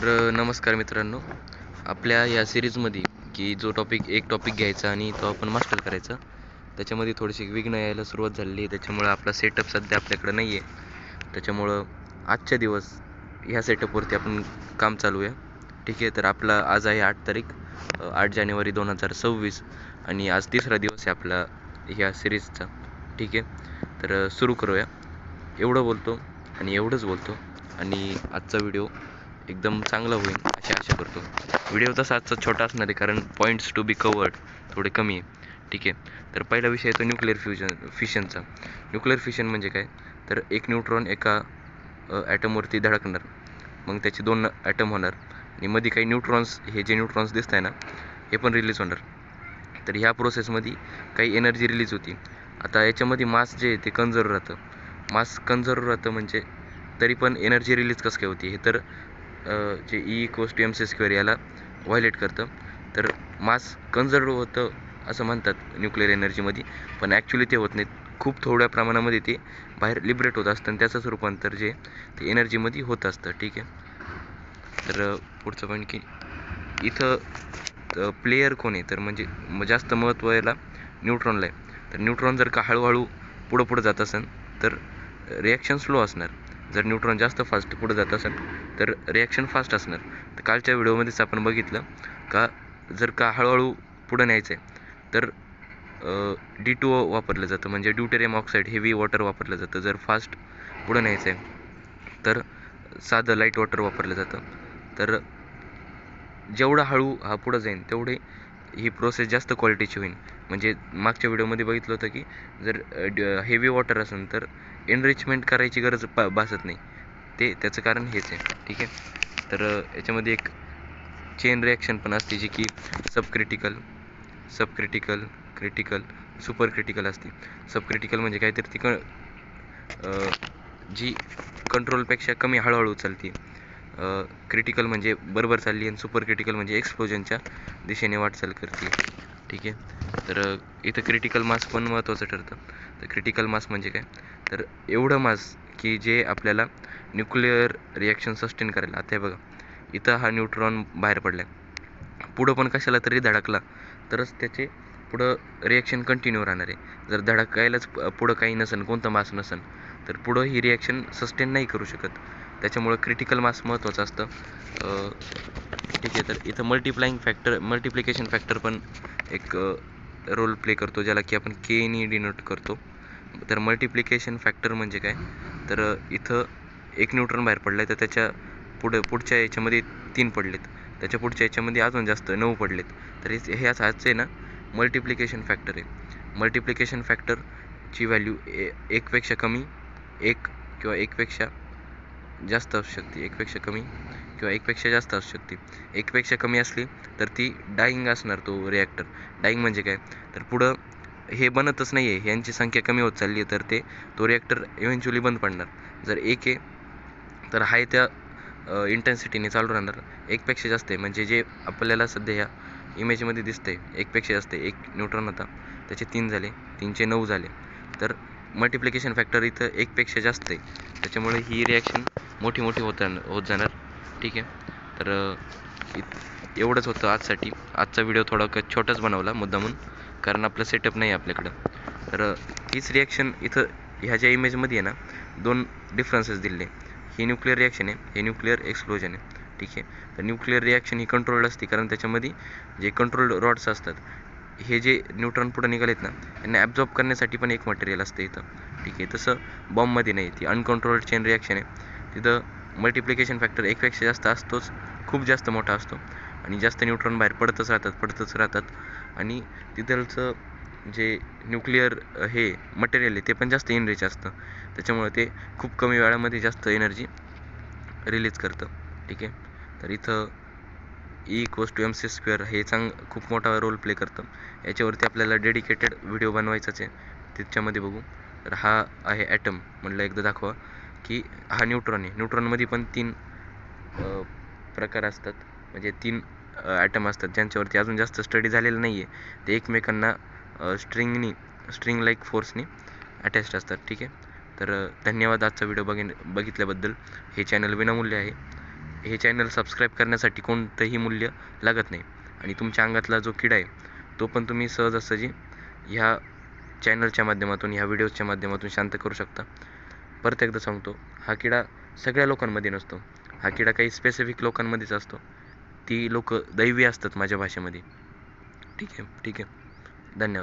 नमस्कार मित्रांनो. आपल्या या सिरीजमध्ये की जो एक टॉपिक घ्यायचा आणि तो आपण मास्टर करायचा, त्याच्यामध्ये थोडीशी विघ्न यायला सुरुवात झालेली आहे. त्याच्यामुळं आपला सेटअप सध्या आपल्याकडे नाही आहे. त्याच्यामुळं आजच्या दिवस ह्या सेटअपवरती आपण काम चालू आहे. ठीक आहे. तर आपला आज आहे 8 तारीख 8 जानेवारी 2026 आणि आज तिसरा दिवस आहे आपला ह्या सिरीजचा. ठीक आहे. सुरू करूया. एवढं बोलतो आणि एवढंच बोलतो आणि आजचा व्हिडिओ एकदम चांगला होईल अशी आशा करतो. व्हिडिओ तसा आजचा छोटा असणार आहे कारण पॉईंट्स टू बी कवर्ड थोडे कमी आहे. ठीक आहे. तर पहिला विषय येतो न्यूक्लिअर फिशनचा. न्यूक्लिअर फिशन म्हणजे काय? तर एक न्यूट्रॉन एका ॲटमवरती धडकणार, मग त्याचे 2 ॲटम होणार आणि मध्ये काही न्यूट्रॉन्स, हे जे न्यूट्रॉन्स दिसत आहे ना, हे पण रिलीज होणार. तर ह्या प्रोसेसमध्ये काही एनर्जी रिलीज होती. आता याच्यामध्ये मास जे आहे ते कन्झर्व राहतं. मास कन्झर्व राहतं म्हणजे तरी पण एनर्जी रिलीज कसं काय होती? हे तर जे E=mc² याला व्हायलेट करतं. तर मास कन्झर्व होतं असं म्हणतात न्यूक्लिअर एनर्जीमध्ये, पण ॲक्च्युली ते होत नाहीत. खूप थोड्या प्रमाणामध्ये ते बाहेर लिबरेट होत असतं आणि त्याचंच रूपांतर जे ते एनर्जीमध्ये होत असतं. ठीक आहे. तर पुढचं पॉईंट की इथं प्लेयर कोण आहे? तर म्हणजे जास्त महत्त्व याला न्यूट्रॉनला आहे. तर न्यूट्रॉन जर का हळूहळू पुढं जात असेल तर रिॲक्शन स्लो असणार. जर न्यूट्रॉन जास्त फास्ट पुढे जात असेल तर रिॲक्शन फास्ट असणार. तर कालच्या व्हिडिओमध्येच आपण बघितलं का जर का हळूहळू पुढं न्यायचं आहे तर D2O वापरलं जातं, म्हणजे ड्यूटेरियम ऑक्साईड, हेवी वॉटर वापरलं जातं. जर फास्ट पुढं न्यायचं आहे तर साधं लाईट वॉटर वापरलं जातं. तर जेवढा हळू हा पुढं जाईल तेवढे ही प्रोसेस जास्त क्वालिटीची होईल. म्हणजे मागच्या व्हिडिओमध्ये बघितलं होतं की जर हेवी वॉटर असेल तर एनरिचमेंट करायची गरज भासत नाही. त्याचं कारण हेच आहे. ठीक आहे. तर याच्यामध्ये एक चेन रिॲक्शन पण असते जी की सबक्रिटिकल, क्रिटिकल, सुपर क्रिटिकल असते. सबक्रिटिकल म्हणजे काहीतरी ती जी कंट्रोलपेक्षा कमी हळूहळू चालते. क्रिटिकल म्हणजे बरोबर चालली आणि सुपर क्रिटिकल म्हणजे एक्सप्लोजनच्या दिशेने वाटचाल करते. ठीक आहे. तर इथं क्रिटिकल मास पण महत्त्वाचं ठरतं. तर क्रिटिकल मास म्हणजे काय? तर एवढं मास की जे आपल्याला न्यूक्लिअर रिॲक्शन सस्टेन करायला. आता हे बघा, इथं हा न्यूट्रॉन बाहेर पडला आहे, पुढं पण कशाला तरी धडकला तरच त्याचे पुढं रिॲक्शन कंटिन्यू राहणार आहे. जर धडकायलाच पुढं काही नसेल, कोणतं मास नसेल, तर पुढं ही रिॲक्शन सस्टेन नाही करू शकत. त्याच्यामुळं क्रिटिकल मास महत्त्वाचं असतं. ठीक आहे. तर इथं मल्टिप्लिकेशन फॅक्टर पण एक रोल प्ले करतो, ज्याला की आपण K डिनोट करतो. तर मल्टिप्लिकेशन फॅक्टर म्हणजे काय? तर इथं एक न्यूट्रॉन बाहेर पडला आहे तर त्याच्या पुढच्या याच्यामध्ये 3 पडलेत, त्याच्या पुढच्या याच्यामध्ये अजून जास्त 9 पडलेत. तर हे आजचं आहे ना मल्टिप्लिकेशन फॅक्टर आहे. मल्टिप्लिकेशन फॅक्टरची व्हॅल्यू 1पेक्षा कमी, 1 किंवा 1पेक्षा जास्त असू शकते, 1पेक्षा कमी किंवा 1पेक्षा जास्त असू शकते. 1पेक्षा कमी असली तर ती डाईंग असणार, तो रिॲक्टर. डाईंग म्हणजे काय? तर पुढं हे बनतच नाही आहे, यांची संख्या कमी होत चालली आहे, तर तो रिॲक्टर इव्हेंच्युअली बंद पडणार. जर 1 आहे तर हाय त्या इंटेन्सिटीने चालू राहणार. 1पेक्षा जास्त आहे म्हणजे जे आपल्याला सध्या ह्या इमेजमध्ये दिसतंय 1पेक्षा जास्त आहे. 1 न्यूट्रॉन होता, त्याचे 3 झाले, 3चे 9 झाले. तर मल्टिप्लिकेशन फॅक्टर इथं 1पेक्षा जास्त आहे. त्याच्यामुळे ही रिॲक्शन मोठी होत जाणार. ठीक आहे. तर एवढंच होतं आजसाठी. आजचा व्हिडिओ थोडा छोटाच बनवला मुद्दामून, कारण आपलं सेटअप नाही आहे आपल्याकडं. तर हीच रिॲक्शन इथं ह्या ज्या इमेजमध्ये आहे ना 2 डिफरन्सेस दिले. ही न्यूक्लिअर रिॲक्शन आहे, हे न्यूक्लिअर एक्सप्लोजन आहे. ठीक आहे. तर न्यूक्लिअर रिॲक्शन ही कंट्रोल्ड असते कारण त्याच्यामध्ये जे कंट्रोल्ड रॉड्स असतात, हे जे न्यूट्रॉन पुढे निघालेत ना, यांना ॲब्झॉर्ब करण्यासाठी पण एक मटेरियल असतं इथं. ठीक आहे. तसं बॉम्बमध्ये नाही, ती अनकंट्रोल्ड चेन रिॲक्शन आहे. तिथं मल्टिप्लिकेशन फॅक्टर 1पेक्षा जास्त असतोच, खूप जास्त मोठा असतो आणि जास्त न्यूट्रॉन बाहेर पडतच राहतात आणि तिथलचं जे न्यूक्लिअर हे मटेरियल आहे ते पण जास्त एनरिच असतं. त्याच्यामुळे ते खूप कमी वेळामध्ये जास्त एनर्जी रिलीज करतं. ठीक आहे. तर इथं E=mc² हे खूप मोठा रोल प्ले करतं. याच्यावरती आपल्याला डेडिकेटेड व्हिडिओ बनवायचाच आहे, त्याच्यामध्ये बघू. तर हा आहे ॲटम, म्हटलं एकदा दाखवा की हा न्यूट्रॉन आहे. न्यूट्रॉनमध्ये पण 3 प्रकार असतात, म्हणजे 3 ॲटम असतात ज्यांच्यावरती अजून जास्त स्टडी झालेला नाही आहे. ते एकमेकांना स्ट्रिंग लाईक फोर्सनी अटॅच्ड असतात. ठीक आहे. तर धन्यवाद आजचा व्हिडिओ बघितल्याबद्दल. हे चॅनल विनामूल्य आहे. हे चॅनल सबस्क्राईब करण्यासाठी कोणतंही मूल्य लागत नाही आणि तुमच्या अंगातला जो किडा आहे तो पण तुम्ही सहजासहजी ह्या चॅनलच्या माध्यमातून, ह्या व्हिडिओजच्या माध्यमातून शांत करू शकता. परत एकदा सांगतो, हा किडा सगळ्या लोकांमध्ये नसतो, हा किडा काही स्पेसिफिक लोकांमध्येच असतो. ती लोक दैवी असतात माझ्या भाषेमध्ये. ठीक आहे, धन्यवाद.